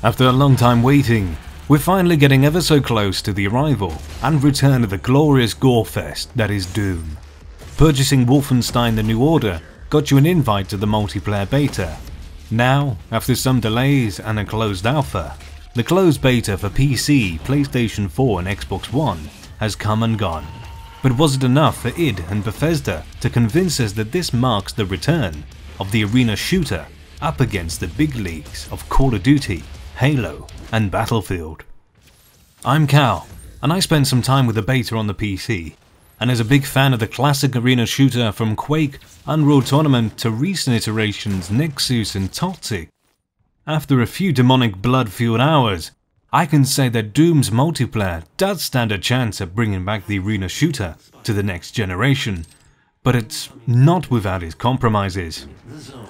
After a long time waiting, we're finally getting ever so close to the arrival and return of the glorious gore fest that is Doom. Purchasing Wolfenstein: The New Order got you an invite to the multiplayer beta. Now, after some delays and a closed alpha, the closed beta for PC, PlayStation 4 and Xbox One has come and gone. But was it enough for id and Bethesda to convince us that this marks the return of the arena shooter up against the big leagues of Call of Duty, Halo and Battlefield? I'm Cal, and I spent some time with the beta on the PC, and as a big fan of the classic arena shooter from Quake, Unreal Tournament to recent iterations Nexus and Toxic, after a few demonic blood-fueled hours, I can say that Doom's multiplayer does stand a chance at bringing back the arena shooter to the next generation, but it's not without its compromises.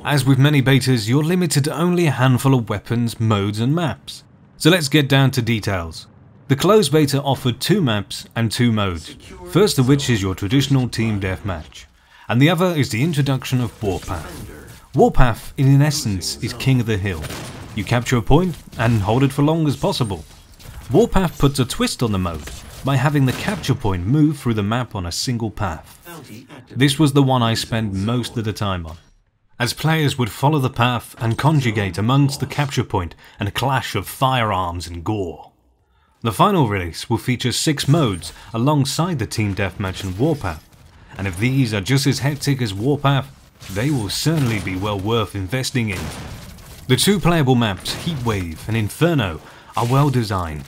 As with many betas, you're limited to only a handful of weapons, modes and maps. So let's get down to details. The closed beta offered 2 maps and 2 modes, first of which is your traditional team deathmatch, and the other is the introduction of Warpath. Warpath, in essence, is king of the hill. You capture a point and hold it for long as possible. Warpath puts a twist on the mode by having the capture point move through the map on a single path. This was the one I spent most of the time on, as players would follow the path and conjugate amongst the capture point and a clash of firearms and gore. The final release will feature 6 modes alongside the team deathmatch and Warpath, and if these are just as hectic as Warpath, they will certainly be well worth investing in. The 2 playable maps, Heatwave and Inferno, are well designed.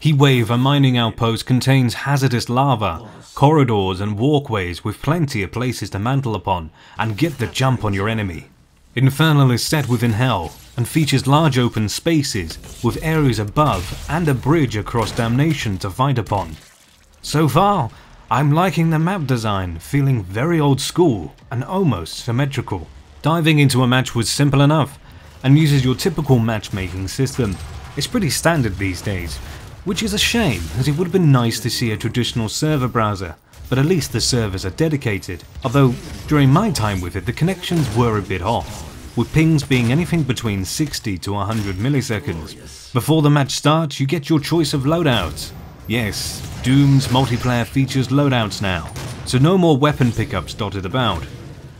Heatwave, a mining outpost, contains hazardous lava, corridors and walkways with plenty of places to mantle upon and get the jump on your enemy. Inferno is set within Hell and features large open spaces with areas above and a bridge across Damnation to fight upon. So far, I'm liking the map design, feeling very old school and almost symmetrical. Diving into a match was simple enough and uses your typical matchmaking system. It's pretty standard these days, which is a shame, as it would have been nice to see a traditional server browser, but at least the servers are dedicated, although during my time with it the connections were a bit off, with pings being anything between 60 to 100 milliseconds. Before the match starts, you get your choice of loadouts. Yes, Doom's multiplayer features loadouts now, so no more weapon pickups dotted about.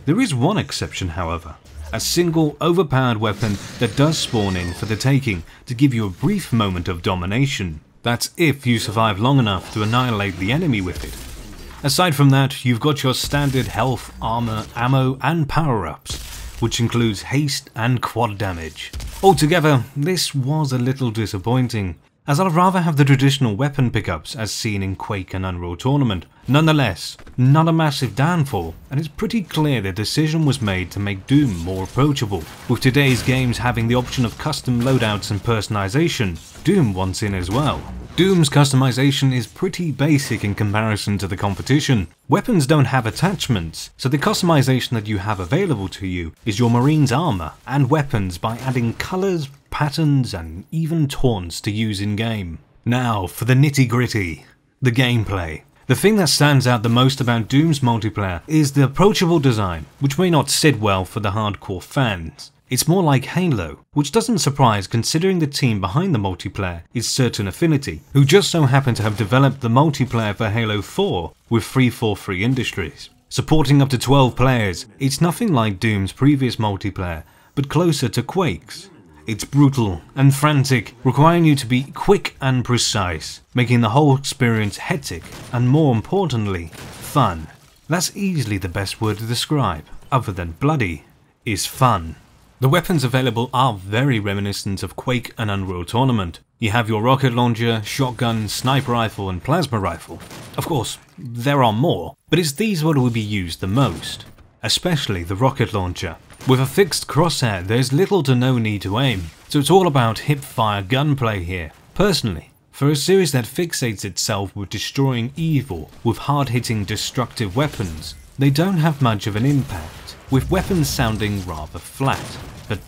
There is one exception, however, a single overpowered weapon that does spawn in for the taking to give you a brief moment of domination. That's if you survive long enough to annihilate the enemy with it. Aside from that, you've got your standard health, armor, ammo and power-ups, which includes haste and quad damage. Altogether, this was a little disappointing, as I'd rather have the traditional weapon pickups as seen in Quake and Unreal Tournament. Nonetheless, not a massive downfall, and it's pretty clear the decision was made to make Doom more approachable. With today's games having the option of custom loadouts and personalization, Doom wants in as well. Doom's customization is pretty basic in comparison to the competition. Weapons don't have attachments, so the customization that you have available to you is your Marine's armor and weapons by adding colors, patterns and even taunts to use in game. Now for the nitty gritty, the gameplay. The thing that stands out the most about Doom's multiplayer is the approachable design, which may not sit well for the hardcore fans. It's more like Halo, which doesn't surprise considering the team behind the multiplayer is Certain Affinity, who just so happen to have developed the multiplayer for Halo 4 with 343 Industries. Supporting up to 12 players, it's nothing like Doom's previous multiplayer, but closer to Quake's. It's brutal and frantic, requiring you to be quick and precise, making the whole experience hectic and, more importantly, fun. That's easily the best word to describe, other than bloody, is fun. The weapons available are very reminiscent of Quake and Unreal Tournament. You have your rocket launcher, shotgun, sniper rifle and plasma rifle. Of course, there are more, but it's these what will be used the most, especially the rocket launcher. With a fixed crosshair, there's little to no need to aim, so it's all about hip-fire gunplay here. Personally, for a series that fixates itself with destroying evil with hard-hitting destructive weapons, they don't have much of an impact, with weapons sounding rather flat, but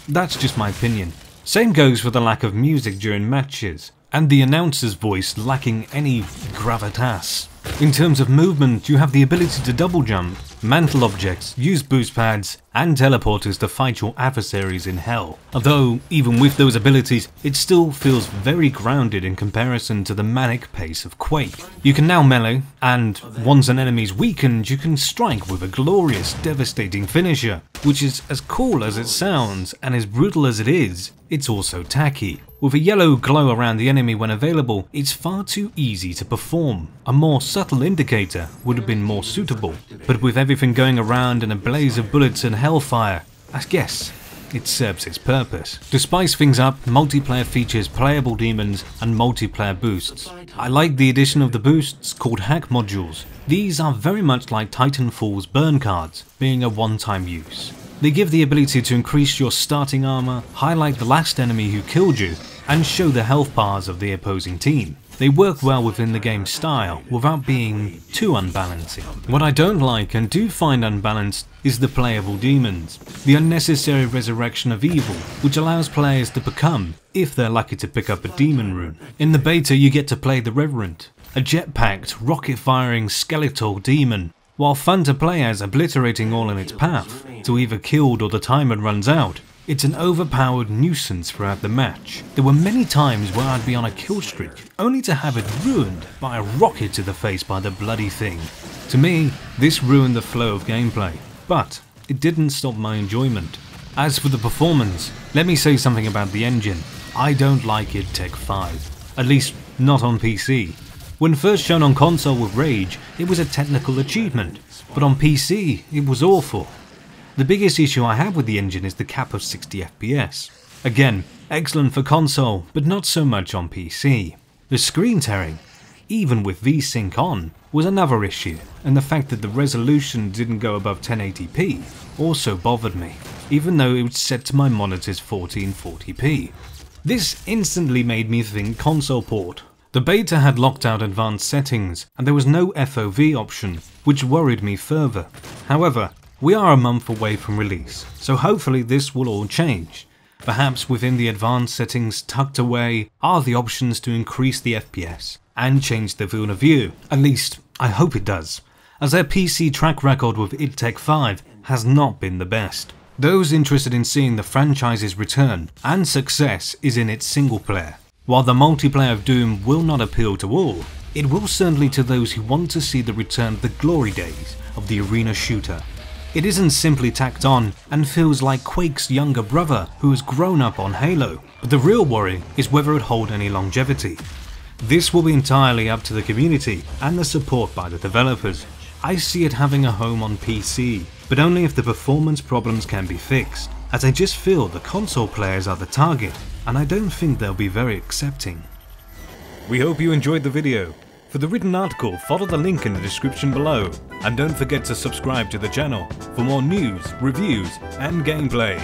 that's just my opinion. Same goes for the lack of music during matches, and the announcer's voice lacking any gravitas. In terms of movement, you have the ability to double jump, mantle objects, use boost pads, and teleporters to fight your adversaries in hell. Although, even with those abilities, it still feels very grounded in comparison to the manic pace of Quake. You can now melee, and once an enemy is weakened, you can strike with a glorious, devastating finisher, which is as cool as it sounds, and as brutal as it is, it's also tacky. With a yellow glow around the enemy when available, it's far too easy to perform. A more subtle indicator would have been more suitable, but with everything going around in a blaze of bullets and hellfire, I guess it serves its purpose. To spice things up, multiplayer features playable demons and multiplayer boosts. I like the addition of the boosts called hack modules. These are very much like Titanfall's burn cards, being a one-time use. They give the ability to increase your starting armor, highlight the last enemy who killed you, and show the health bars of the opposing team. They work well within the game's style, without being too unbalancing. What I don't like and do find unbalanced is the playable demons, the unnecessary resurrection of evil, which allows players to become, if they're lucky to pick up a demon rune. In the beta you get to play the Reverend, a jetpacked, rocket-firing skeletal demon, while fun to play as obliterating all in its path, to either killed or the timer runs out. It's an overpowered nuisance throughout the match. There were many times where I'd be on a kill streak, only to have it ruined by a rocket to the face by the bloody thing. To me, this ruined the flow of gameplay, but it didn't stop my enjoyment. As for the performance, let me say something about the engine. I don't like id Tech 5, at least not on PC. When first shown on console with Rage, it was a technical achievement, but on PC, it was awful. The biggest issue I have with the engine is the cap of 60 FPS. Again, excellent for console, but not so much on PC. The screen tearing, even with VSync on, was another issue, and the fact that the resolution didn't go above 1080p also bothered me, even though it was set to my monitor's 1440p. This instantly made me think console port. The beta had locked out advanced settings, and there was no FOV option, which worried me further. However, we are a month away from release, so hopefully this will all change. Perhaps within the advanced settings tucked away are the options to increase the FPS and change the field of view. At least, I hope it does, as their PC track record with id Tech 5 has not been the best. Those interested in seeing the franchise's return and success is in its single player. While the multiplayer of Doom will not appeal to all, it will certainly to those who want to see the return of the glory days of the arena shooter. It isn't simply tacked on and feels like Quake's younger brother who has grown up on Halo, but the real worry is whether it hold any longevity. This will be entirely up to the community and the support by the developers. I see it having a home on PC, but only if the performance problems can be fixed, as I just feel the console players are the target, and I don't think they'll be very accepting. We hope you enjoyed the video. For the written article, follow the link in the description below, and don't forget to subscribe to the channel for more news, reviews, and gameplay.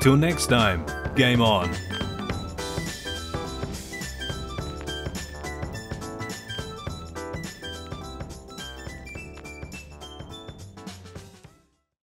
Till next time, game on!